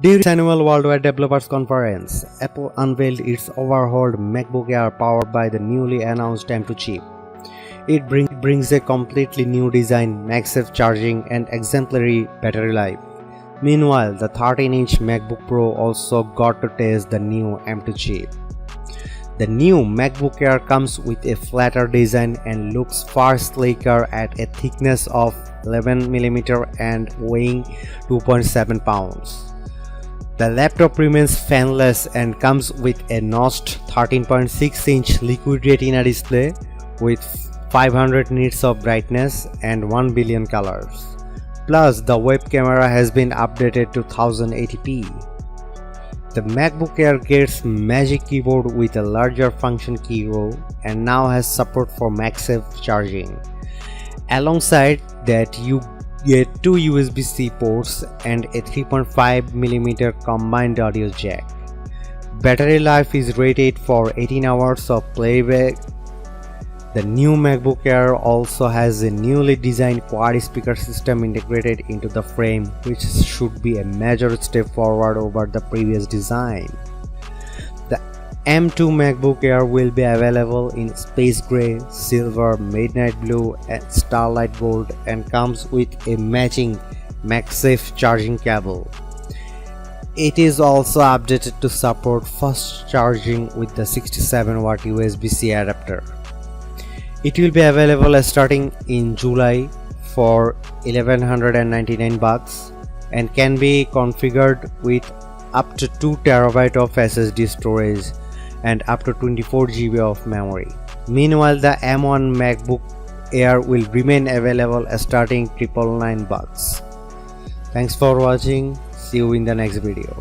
During its annual Worldwide Developers Conference, Apple unveiled its overhauled MacBook Air powered by the newly announced M2 chip. It brings a completely new design, MagSafe charging, and exemplary battery life. Meanwhile, the 13-inch MacBook Pro also got to test the new M2 chip. The new MacBook Air comes with a flatter design and looks far sleeker at a thickness of 11mm and weighing 2.7 pounds. The laptop remains fanless and comes with a notched 13.6-inch Liquid Retina display with 500 nits of brightness and 1 billion colors. Plus, the web camera has been updated to 1080p. The MacBook Air gets Magic Keyboard with a larger function key row and now has support for MagSafe charging. Alongside that, you get two USB-C ports and a 3.5mm combined audio jack. Battery life is rated for 18 hours of playback. The new MacBook Air also has a newly designed quad speaker system integrated into the frame, which should be a major step forward over the previous design. The M2 MacBook Air will be available in space gray, silver, midnight blue, and starlight gold and comes with a matching MagSafe charging cable. It is also updated to support fast charging with the 67W USB-C adapter. It will be available starting in July for $1,199 and can be configured with up to 2 TB of SSD storage and up to 24 GB of memory. Meanwhile, the M1 MacBook Air will remain available starting $999. Thanks for watching. See you in the next video.